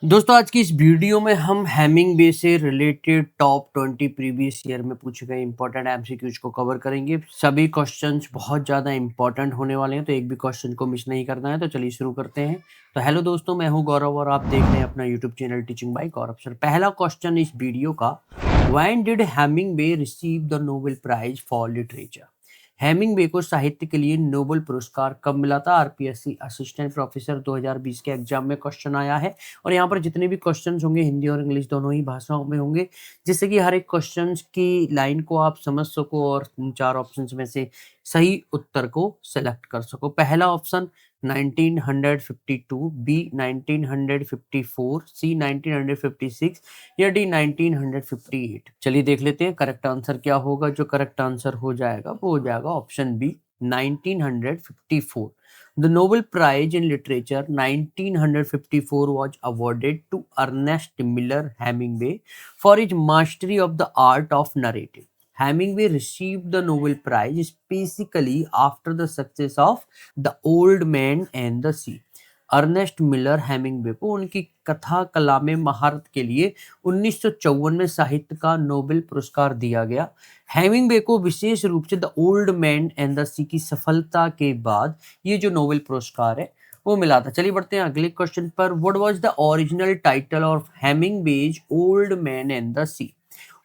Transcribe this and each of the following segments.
दोस्तों आज की इस वीडियो में हम हेमिंग्वे से रिलेटेड टॉप 20 प्रीवियस ईयर में पूछे गए इंपॉर्टेंट एमसीक्यूज को कवर करेंगे। सभी क्वेश्चंस बहुत ज़्यादा इंपॉर्टेंट होने वाले हैं, तो एक भी क्वेश्चन को मिस नहीं करना है। तो चलिए शुरू करते हैं। तो हेलो दोस्तों, मैं हूं गौरव और आप देख रहे हैं अपना YouTube channel teaching by Gaurav sir. पहला क्वेश्चन इस वीडियो का, when did Hemingway receive the Nobel prize for literature? Hemingway को साहित्य के लिए नोबेल पुरस्कार कब मिला था? आरपीएससी असिस्टेंट प्रोफेसर 2020 के एग्जाम में क्वेश्चन आया है और यहाँ पर जितने भी क्वेश्चंस होंगे हिंदी और इंग्लिश दोनों ही भाषाओं में होंगे, जिससे कि हर एक क्वेश्चंस की लाइन को आप समझ सको और चार ऑप्शंस में से सही उत्तर को सेलेक्ट कर सको। पहला ऑप्शन 1952, बी 1954, सी 1956 या डी 1958। चलिए देख लेते हैं करेक्ट आंसर क्या होगा। जो करेक्ट आंसर हो जाएगा वो हो जाएगा option B 1954। The Nobel Prize in Literature 1954 was awarded to Ernest Miller Hemingway for his mastery of the art of narrative. Hemingway received the Nobel Prize basically after the success of The Old Man and the Sea. Ernest Miller Hemingway को उनकी कथा कला में महारत के लिए 1954 में साहित्य का नोबेल पुरस्कार दिया गया। हेमिंग्वे को विशेष रूप से the old man and the sea की सफलता के बाद ये जो नोबेल पुरस्कार है वो मिला था। चलिए बढ़ते हैं अगले क्वेश्चन पर। What was the original title of Hemingway's old man and the sea?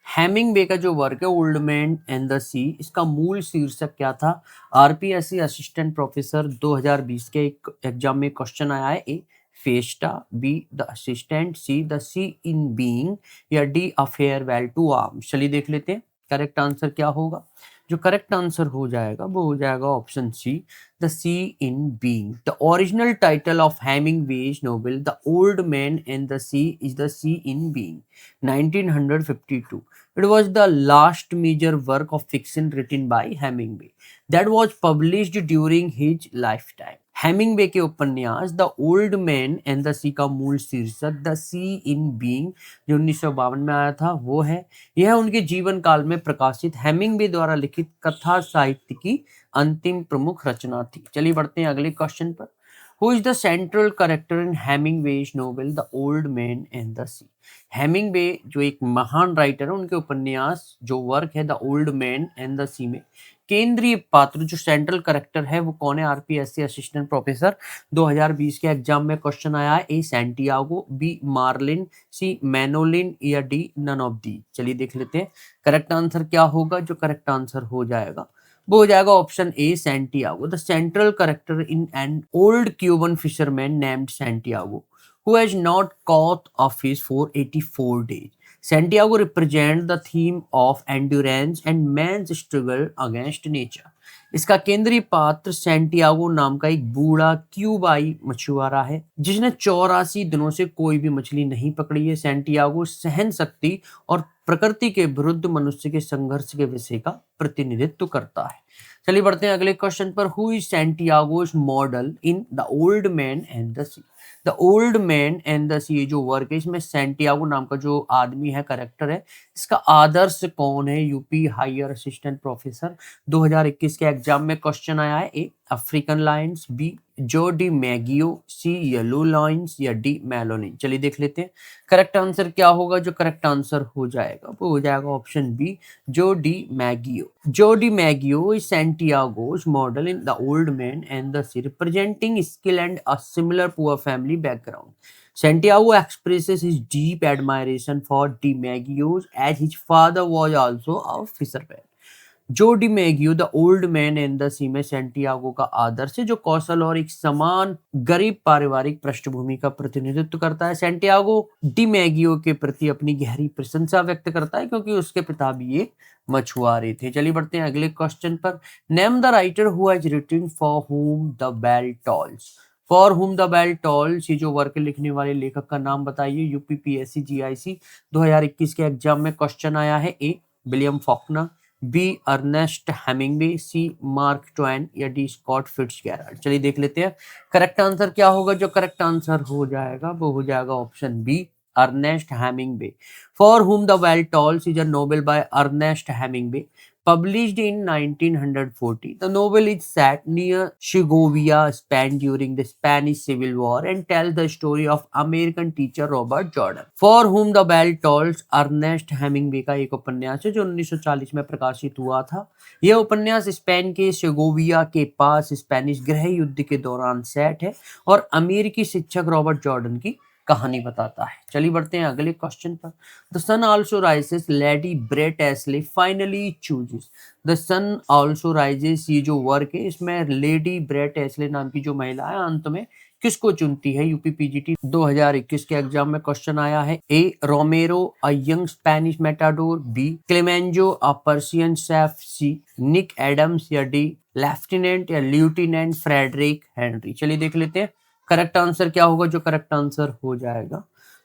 Hemingway का जो वर्क है old man and the sea, इसका मूल शीर्षक क्या था? आरपीएससी असिस्टेंट प्रोफेसर 2020 के एक एग्जाम में क्वेश्चन आया है। A fiesta, B the assistant, C the sea in being या D a farewell to arms. चलिए देख लेते हैं करेक्ट आंसर क्या होगा। जो करेक्ट आंसर हो जाएगा वो हो जाएगा option C, the sea in being. The original title of Hemingway's novel the old man and the sea is the sea in being 1952. It was the last major work of fiction written by Hemingway that was published during his lifetime. Hemingway के उपन्यास the old man and the sea का मूल शीर्षक the sea in being जो 1952 में आया था वो है। यह उनके जीवन काल में प्रकाशित हेमिंग्वे द्वारा लिखित कथा साहित्य की अंतिम प्रमुख रचना थी। चलिए बढ़ते हैं अगले क्वेश्चन पर। Who is the central character in Hemingway's novel The Old Man and the Sea? Hemingway जो एक महान राइटर है, उनके उपन्यास जो वर्क है the old man and the sea में केंद्रीय पात्र जो सेंट्रल करेक्टर है वो कौन है? आरपीएससी असिस्टेंट प्रोफेसर 2020 के एग्जाम में क्वेश्चन आया है। ए सैंटियागो, बी मार्लिन, सी मैनोलिन या डी नन ऑफ दी। चलिए देख लेते हैं करेक्ट आंसर क्या होगा। जो करेक्ट आंसर हो जाएगा वो हो जाएगा option A Santiago. The central character in an old Cuban fisherman named Santiago who has not caught a fish for 84 days. Santiago represents the theme of endurance and man's struggle against nature. इसका केंद्रीय पात्र Santiago नाम का एक बूढ़ा क्यूबाई मछुआरा है जिसने 84 दिनों से कोई भी मछली नहीं पकड़ी है। सैंटियागो सहन शक्ति और प्रकृति के विरुद्ध मनुष्य के संघर्ष के विषय का प्रतिनिधित्व करता है। चलिए बढ़ते हैं अगले क्वेश्चन पर। Who is Santiago's model in the old man and the sea? The old man and the sea जो वर्क है इसमें सैंटियागो नाम का जो आदमी है, करेक्टर है, इसका आदर्श कौन है? यूपी हायर असिस्टेंट प्रोफेसर 2021 के एग्जाम में क्वेश्चन आया है। ए अफ्रीकन लायंस, बी जो डी मैगियो, सी येलो लायंस या डी मेलोनिन। चलिए देख लेते हैं करेक्ट आंसर क्या होगा। जो करेक्ट आंसर हो जाएगा वो हो जाएगा ऑप्शन बी जो डी मैगियो। जो D मैगियो is Santiago's model in The Old Man and the Sea, representing skill and a similar poor family background. Santiago expresses his deep admiration for DiMaggio as his father was also a fisherman. Joe DiMaggio the old man and the sea में Santiago का आदर्श है जो कौशल और एक समान गरीब पारिवारिक पृष्ठभूमि का प्रतिनिधित्व करता है। सैंटियागो डिमेगियो के प्रति अपनी गहरी प्रशंसा व्यक्त करता है क्योंकि उसके पिता भी एक मछुआरे थे। चलिए बढ़ते हैं अगले क्वेश्चन पर। Name the writer who has written for whom the bell tolls. For whom the bell tolls ये जो वर्क लिखने वाले लेखक का नाम बताइए। यूपीपीएससी जीआईसी 2021 के एग्जाम में क्वेश्चन आया है। A William Faulkner, B Ernest Hemingway, C Mark Twain या डी स्कॉट फिट्जगेराल्ड। चलिए देख लेते हैं करेक्ट आंसर क्या होगा। जो करेक्ट आंसर हो जाएगा वो हो जाएगा option B Ernest Hemingway. For whom the bell tolls is a novel by Ernest Hemingway Published in 1940, the novel is set near Segovia, Spain during the Spanish Civil War and tells the story of American teacher Robert Jordan, for whom the bell tolls। Ernest Hemingway का एक उपन्यास है जो 1940 में प्रकाशित हुआ था। यह उपन्यास स्पेन के सेगोविया के पास स्पेनिश गृह युद्ध के दौरान सेट है और अमेरिकी शिक्षक रॉबर्ट जॉर्डन की कहानी बताता है। चलिए बढ़ते हैं अगले क्वेश्चन पर। The sun also rises, Lady Brett Ashley finally chooses. The sun also rises, ये जो वर्क है इसमें लेडी ब्रेट एस्ले नाम की जो महिला है अंत में किसको चुनती है? यूपी पीजीटी 2021 के एग्जाम में क्वेश्चन आया है। A Romero, a young Spanish matador, B Clemenza, a Persian chef, C Nick Adams, या डी लेफ्टिनेंट या ल्यूटिनेंट फ्रेडरिक हेनरी। चलिए देख लेते हैं करेक्ट आंसर क्या होगा। जो करेक्ट आंसर हो जाएगा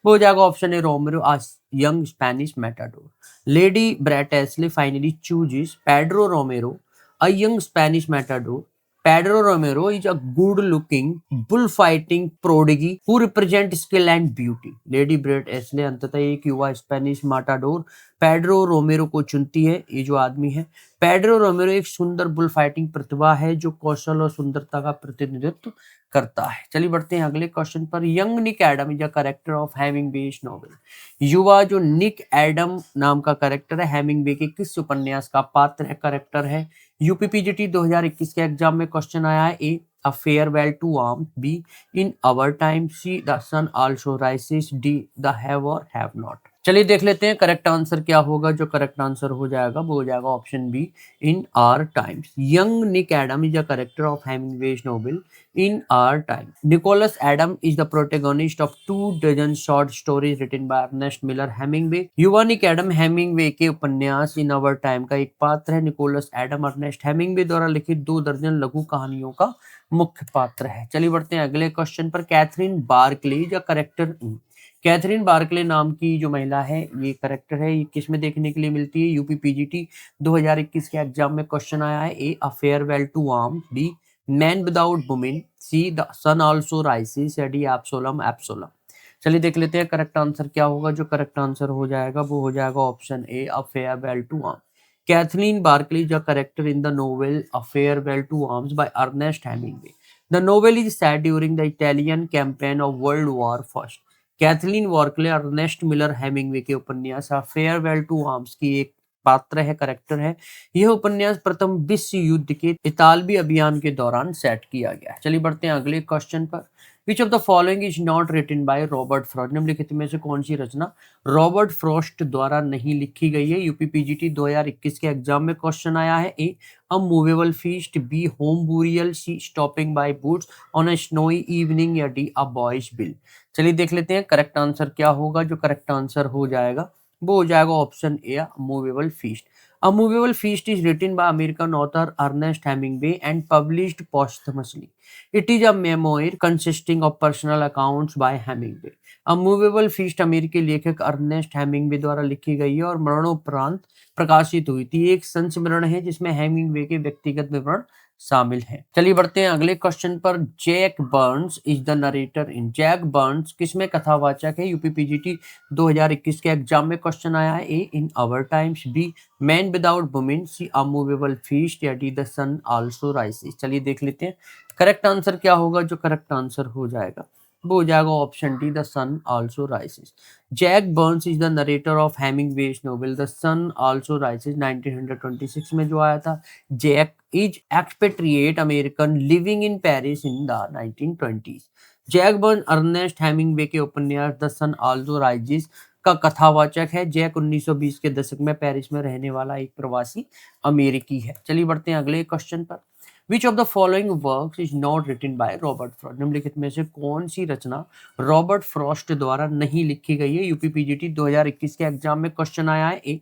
वो हो जाएगा option A Romero, a young Spanish matador. Lady Brett Ashley finally chooses Pedro Romero, a young Spanish matador। Pedro Romero is a good-looking bullfighting prodigy who represents skill and beauty। Lady Brett Ashley अंततः एक युवा Spanish माटाडोर Pedro रोमेरो को चुनती है। ये जो आदमी है पेड्रो रोमेरो एक सुंदर बुल फाइटिंग प्रतिभा है जो कौशल और सुंदरता का प्रतिनिधित्व करता है। चलिए बढ़ते हैं अगले क्वेश्चन पर। Young Nick Adam is a character of Hemingway's novel. युवा जो निक एडम नाम का कैरेक्टर है हेमिंग्वे के किस उपन्यास का पात्र है, कैरेक्टर है? यूपीपीजीटी 2021 के एग्जाम में क्वेश्चन आया है। A a farewell to arm, B in our time, C the sun also rises, D the have और हैव नॉट। चलिए देख लेते हैं करेक्ट आंसर क्या होगा। जो करेक्ट आंसर हो जाएगा वो हो जाएगा option B in our times. Young Nick Adam is a character of Hemingway's novel in our time. Nicholas Adam is the protagonist of 2 short stories written by Ernest Miller Hemingway. युवा Nick Adam Hemingway के उपन्यास इन our time का एक पात्र है। Nicholas Adam Ernest Hemingway द्वारा लिखित 2 लघु कहानियों का मुख्य पात्र है। चलिए बढ़ते हैं अगले क्वेश्चन पर। कैथरीन बार्कले या करेक्टर। कैथरीन बार्कले नाम की जो महिला है ये करेक्टर है, ये किस में देखने के लिए मिलती है? यूपी पीजीटी 2021 के एग्जाम में क्वेश्चन आया है। A a farewell to arm, B man without women, C the sun also rises, या डी एब्सोलम एब्सोलम। चलिए देख लेते हैं करेक्ट आंसर क्या होगा। जो करेक्ट आंसर हो जाएगा वो हो जाएगा option A a farewell to arm. Kathleen Barkley is a character in the novel A Farewell to Arms by Ernest Hemingway. The novel is set during the Italian campaign of World War I। Catherine Barkley Ernest Miller Hemingway के उपन्यास farewell to arms की एक पात्र है, character है। यह उपन्यास प्रथम विश्व युद्ध के इतालवी अभियान के दौरान सेट किया गया है। चलिए बढ़ते हैं अगले क्वेश्चन पर। Which of the following is not written by Robert Frost. निम्नलिखित में से कौन सी रचना रॉबर्ट फ्रॉस्ट द्वारा नहीं लिखी गई है? यूपी पीजीटी 2021 के एग्जाम में क्वेश्चन आया है। A a movable feast, B home burial, C stopping by woods on a snowy evening, या डी अ बॉयज बिल। चलिए देख लेते हैं करेक्ट आंसर क्या होगा। जो करेक्ट आंसर हो जाएगा वो हो जाएगा option A movable feast. A Movable Feast is written by American author Ernest Hemingway and published posthumously. It is a memoir consisting of personal accounts by Hemingway. A Movable Feast अमेरिकी लेखक Ernest Hemingway द्वारा लिखी गई है और मरणोपरांत प्रकाशित हुई थी। एक संस्मरण है जिसमें हेमिंग्वे के व्यक्तिगत विवरण शामिल है। चलिए बढ़ते हैं अगले क्वेश्चन पर। Jack Burns is the narrator in. Jack Burns किसमें कथावाचक है? यूपी पीजीटी 2021 के एग्जाम में क्वेश्चन आया है। A in our times, B man without women, C a movable feast, या D the sun also rises. चलिए देख लेते हैं करेक्ट आंसर क्या होगा। जो करेक्ट आंसर हो जाएगा वो हो जाएगा option D the sun also rises. Jack Burns is the narrator of Hemingway's novel the sun also rises 1926 में जो आया था। Jack is expatriate American living in Paris in the 1920s। Jack Burn Ernest Hemingway के उपन्यास the sun also rises का कथावाचक है। Jack 1920 के दशक में पेरिस में रहने वाला एक प्रवासी अमेरिकी है। चलिए बढ़ते हैं अगले क्वेश्चन पर। Which of the following works is not written by Robert Frost. निम्नलिखित में से कौन सी रचना रॉबर्ट फ्रॉस्ट द्वारा नहीं लिखी गई है? यूपी पीजीटी 2021 के एग्जाम में क्वेश्चन आया है। A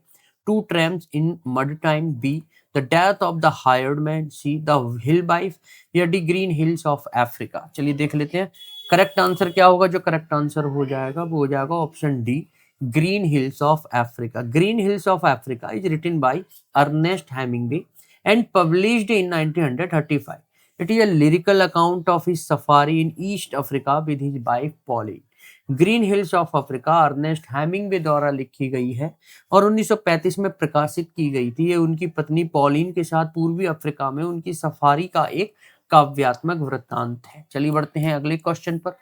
two tramps in mud time, B the death of the hired man, C the hill wife, या D green hills of Africa. चलिए देख लेते हैं करेक्ट आंसर क्या होगा। जो करेक्ट आंसर हो जाएगा वो हो जाएगा option D green hills of Africa. Green hills of Africa is written by Ernest Hemingway and published in 1935. It is a lyrical account of his safari in East Africa with his wife Pauline. Green hills of Africa Ernest Hemingway द्वारा लिखी गई है और 1935 में प्रकाशित की गई थी। ये उनकी पत्नी पॉलिन के साथ पूर्वी अफ्रीका में उनकी सफारी का एक काव्यात्मक वृत्तांत है। चलिए बढ़ते हैं अगले क्वेश्चन पर।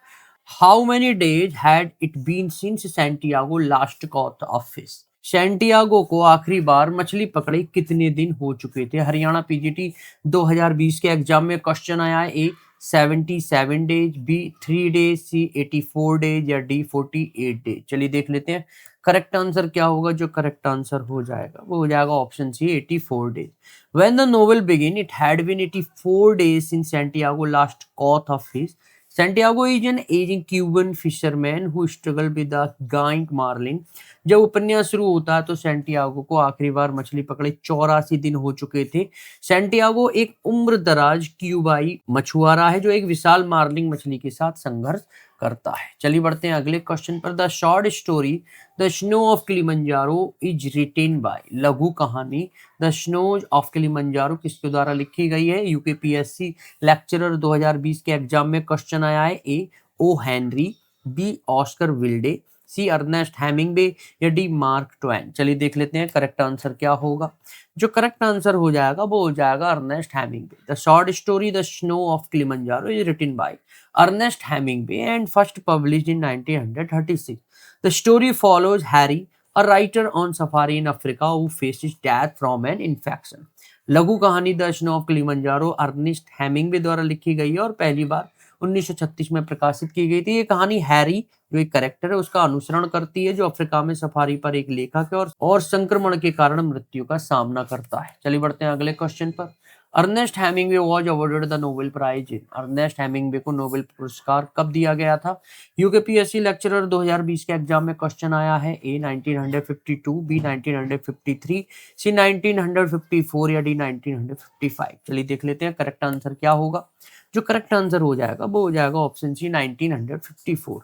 How many days had it been since Santiago last caught a fish? Santiago को आखिरी बार मछली पकड़े कितने दिन हो चुके थे? हरियाणा पीजीटी 2020 के एग्जाम में क्वेश्चन आया है। ए 77 डेज, बी 3 डेज, सी 84 डेज या डी 48 डेज। चलिए देख लेते हैं करेक्ट आंसर क्या होगा। जो करेक्ट आंसर हो जाएगा वो हो जाएगा option C 84 days. When the novel begin it had been 84 days since Santiago last caught a fish. Santiago is an aging Cuban fisherman who struggled with the giant marlin. जब उपन्यास शुरू होता है तो सैंटियागो को आखिरी बार मछली पकड़े 84 दिन हो चुके थे। सैंटियागो एक उम्र दराज क्यूबाई मछुआरा है जो एक विशाल मार्लिन मछली के साथ संघर्ष करता है। चलिए बढ़ते हैं अगले क्वेश्चन पर। The short story the snow of Kilimanjaro is written by. लघु कहानी द स्नोज ऑफ किलिमंजारो किसके द्वारा लिखी गई है? यूकेपीएससी लेक्चरर 2020 के एग्जाम में क्वेश्चन आया है। ए ओ हेनरी, बी ऑस्कर विल्डे, सी अर्नेस्ट हेमिंग्वे या डी मार्क ट्वेन। चलिए देख लेते हैं करेक्ट आंसर क्या होगा। जो करेक्ट आंसर हो जाएगा वो हो जाएगा Ernest Hemingway. The short story the snow of Kilimanjaro is written by Ernest Hemingway and first published in 1936. The story follows Harry, a writer on safari in Africa who faces death from an infection. लघु कहानी the snow of Kilimanjaro Ernest Hemingway द्वारा लिखी गई है और पहली बार 1936 में प्रकाशित की गई थी। ये कहानी हैरी जो एक कैरेक्टर है उसका अनुसरण करती है जो अफ्रीका में सफारी पर एक लेखक है और संक्रमण के कारण मृत्यु का सामना करता है। चलिए बढ़ते हैं अगले क्वेश्चन पर। Ernest Hemingway was awarded the Nobel prize in. Ernest Hemingway को नोबेल पुरस्कार कब दिया गया था? यूकेपीएससी लेक्चरर 2020 के एग्जाम में क्वेश्चन आया है। ए 1952, बी 1953, सी 1954 या डी 1955। चलिए देख लेते हैं करेक्ट आंसर क्या होगा। जो करेक्ट आंसर हो जाएगा वो हो जाएगा option C 1954।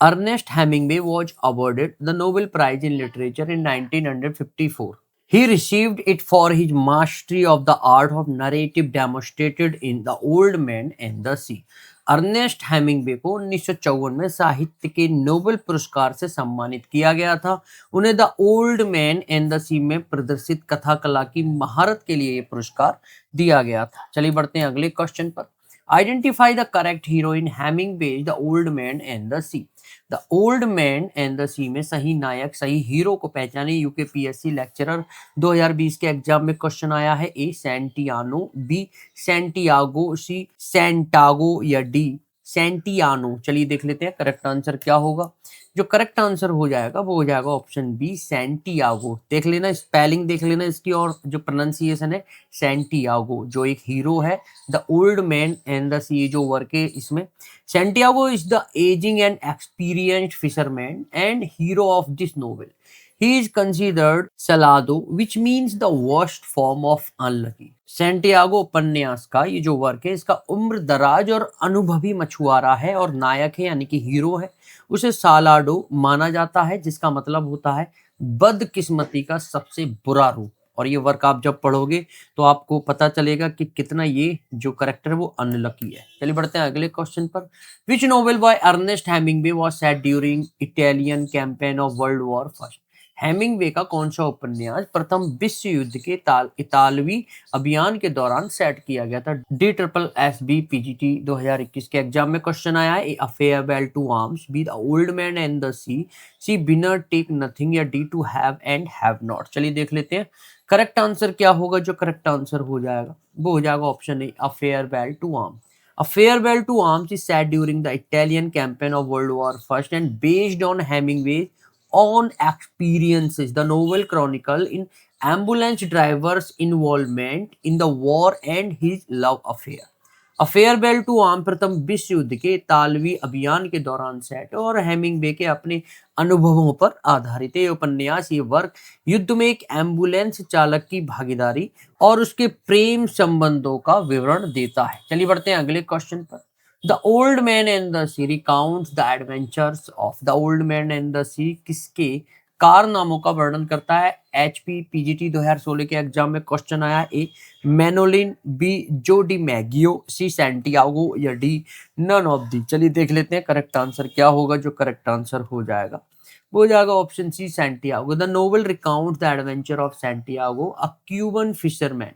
Ernest Hemingway was awarded the Nobel prize in literature in 1954. He received it for his mastery of the art of narrative demonstrated in The Old Man and the Sea. Ernest Hemingway को 1954 में साहित्य के Nobel पुरस्कार से सम्मानित किया गया था। उन्हें the old man and the sea में प्रदर्शित कथा कला की महारत के लिए यह पुरस्कार दिया गया था। चलिए बढ़ते हैं अगले क्वेश्चन पर। Identify the correct hero in Hemingway the old man and the sea. The old man and the sea में सही नायक सही हीरो को पहचाने। यूकेपीएससी लेक्चरर 2020 के एग्जाम में क्वेश्चन आया है। ए सैंटियानो, बी सैंटियागो, सी सैंटागो या डी सैंटियानो। चलिए देख लेते हैं करेक्ट आंसर क्या होगा। जो करेक्ट आंसर हो जाएगा वो हो जाएगा ऑप्शन बी सैंटियागो। देख लेना स्पेलिंग देख लेना इसकी और जो प्रोनाउंसिएशन है सैंटियागो जो एक हीरो है the old man and the sea जो वर्क है इसमें। Santiago is the aging and experienced fisherman and hero of this novel. He is considered Salado, which means the worst form of unlucky. Santiago उपन्यास का ये जो work है इसका उम्र दराज और अनुभवी मछुआरा है और नायक है यानी कि हीरो है। उसे सालाडो माना जाता है जिसका मतलब होता है बदकिस्मती का सबसे बुरा रूप। और ये वर्क आप जब पढ़ोगे तो आपको पता चलेगा कि कितना ये जो करेक्टर है वो अनलकी है। चलिए बढ़ते हैं अगले क्वेश्चन पर। Which novel by Ernest Hemingway was set during Italian campaign of world war first. Hemingway का कौन सा उपन्यास प्रथम विश्व युद्ध के इतालवी अभियान के दौरान सेट किया गया था? D triple S B PGT 2021 के एग्जाम में क्वेश्चन आया है। A farewell to arms, B the old man and the sea, C winner take nothing या D to have and have not. चलिए देख लेते हैं करेक्ट आंसर क्या होगा। जो करेक्ट आंसर हो जाएगा वो हो जाएगा option A a farewell to arms. A farewell to arms is set during the Italian campaign of World War I and based on Hemingway's own experiences. The novel chronicle in ambulance driver's involvement in the war and his love affair. A farewell to arms प्रथम विश्व युद्ध के इतालवी अभियान के दौरान set और Hemingway के अपने अनुभवों पर आधारित है। उपन्यास ये वर्क युद्ध में एक एम्बुलेंस चालक की भागीदारी और उसके प्रेम संबंधों का विवरण देता है। चलिए बढ़ते हैं अगले क्वेश्चन पर। The old man and the sea recounts the adventures of the old man and the sea किसके कारनामों का वर्णन करता है? एचपी पीजीटी 2016 के एग्जाम में क्वेश्चन आया। ए मैनोलिन, बी जो डी मैगियो, सी सैंटियागो या डी नन ऑफ दी। चलिए देख लेते हैं करेक्ट आंसर क्या होगा। जो करेक्ट आंसर हो जाएगा वो हो जाएगा option C Santiago. The novel recount the adventure of Santiago, a Cuban fisherman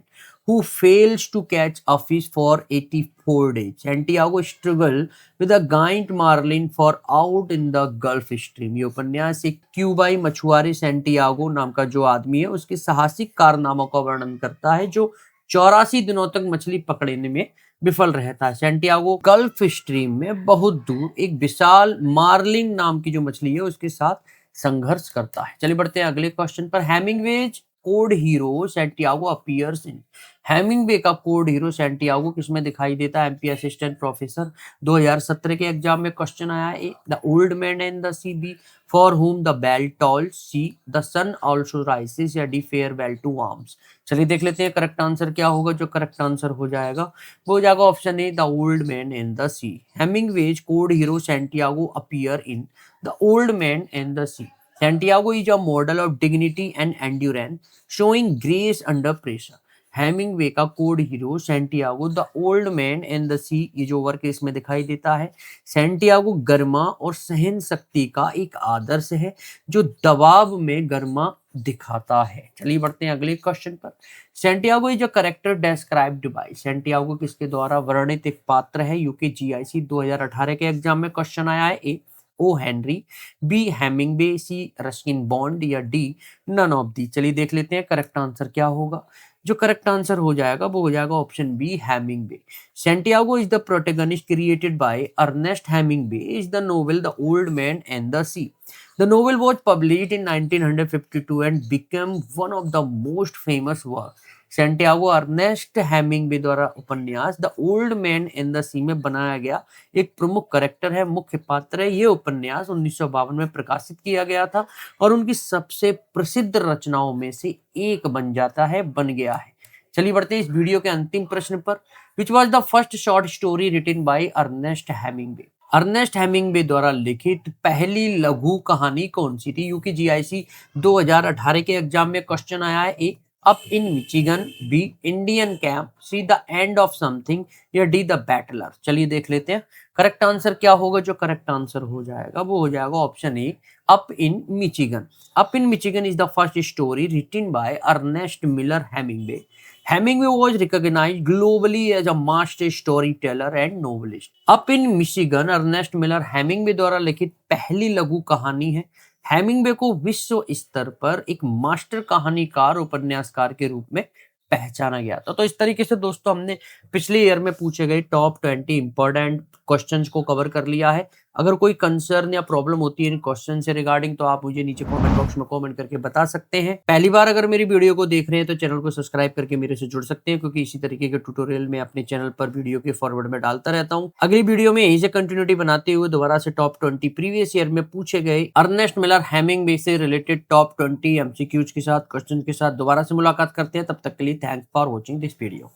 who fails to catch a fish for 84 days. Santiago struggled with a giant marlin for out in the Gulf Stream. ये उपन्यास एक क्यूबाई मछुआरे Santiago नाम का जो आदमी है उसके साहसिक कारनामों का वर्णन करता है जो 84 दिनों तक मछली पकड़ने में विफल रहता है। सैंटियागो गल्फ स्ट्रीम में बहुत दूर एक विशाल मार्लिन नाम की जो मछली है उसके साथ संघर्ष करता है। चलिए बढ़ते हैं अगले क्वेश्चन पर। Hemingway's code hero Santiago appears in. Hemingway का कोड हीरो सैंटियागो किसमें दिखाई देता है? एमपी असिस्टेंट प्रोफेसर 2017 के एग्जाम में क्वेश्चन आया है। A the old man and the sea, B for whom the bell tolls, C the sun also rises या डी फेयरवेल टू आर्म्स। चलिए देख लेते हैं करेक्ट आंसर क्या होगा। जो करेक्ट आंसर हो जाएगा वो हो जाएगा option A the old man and the sea. Hemingway's code hero Santiago appear in the old man and the sea. Santiago is a model of dignity and endurance, showing grace under pressure. Hemingway का code hero Santiago the old man and the sea, ये जो work इसमें दिखाई देता है। Santiago गर्मा और सहन शक्ति का एक आदर्श है जो दबाव में गर्मा दिखाता है। चलिए बढ़ते हैं अगले क्वेश्चन पर। Santiago is a character described bye. Santiago किसके द्वारा वर्णित एक पात्र है? यूकेजीआईसी 2018 के एग्जाम में क्वेश्चन आया है। ए ओ हेनरी, बी हेमिंगवे, सी रस्किन बॉन्ड या डी नन ऑफ दी। चलिए देख लेते हैं करेक्ट आंसर क्या होगा। जो करेक्ट आंसर हो जाएगा वो हो जाएगा option B Hemingway. Santiago is the protagonist created by Ernest Hemingway is the novel the old man and the sea. The novel was published in 1952 and became one of the most famous works. Santiago Ernest Hemingway द्वारा उपन्यास the old man in the sea में बनाया गया एक प्रमुख character है, मुख्य पात्र है। ये उपन्यास 1952 में प्रकाशित किया गया था और उनकी सबसे प्रसिद्ध रचनाओं में से एक बन गया है। चलिए बढ़ते हैं इस वीडियो के अंतिम प्रश्न पर। Which was the first short story written by Ernest Hemingway. Ernest Hemingway द्वारा लिखित पहली लघु कहानी कौन सी थी? यूकेजीआईसी 2018 के एग्जाम में क्वेश्चन आया है। A up in Michigan, B Indian camp, C the end of something या डी द बैटलर। चलिए देख लेते हैं करेक्ट आंसर क्या होगा। जो करेक्ट आंसर हो जाएगा वो हो जाएगा option A up in Michigan. Up in Michigan is the first story written by Ernest Miller Hemingway. Hemingway was recognized globally as a master storyteller and novelist. Up in Michigan, Ernest Miller Hemingway द्वारा लिखित पहली लघु कहानी है। Hemingway को विश्व स्तर पर एक मास्टर कहानीकार उपन्यासकार के रूप में पहचाना गया था। तो इस तरीके से दोस्तों हमने पिछले ईयर में पूछे गए टॉप 20 इंपॉर्टेंट क्वेश्चंस को कवर कर लिया है। अगर कोई कंसर्न या प्रॉब्लम होती है इन क्वेश्चन से रिगार्डिंग तो आप मुझे नीचे कमेंट बॉक्स में कमेंट करके बता सकते हैं। पहली बार अगर मेरी वीडियो को देख रहे हैं तो चैनल को सब्सक्राइब करके मेरे से जुड़ सकते हैं, क्योंकि इसी तरीके के ट्यूटोरियल मैं अपने चैनल पर वीडियो के फॉरवर्ड में डालता रहता हूँ। अगली वीडियो में यहीं से कंटिन्यूटी बनाते हुए दोबारा से टॉप 20 प्रीवियस ईयर में पूछे गए अर्नेस्ट मिलर हेमिंगवे से रिलेटेड टॉप 20 एमसीक्यूज के साथ क्वेश्चन के साथ दोबारा से मुलाकात करते हैं। तब तक के लिए thanks for watching this video.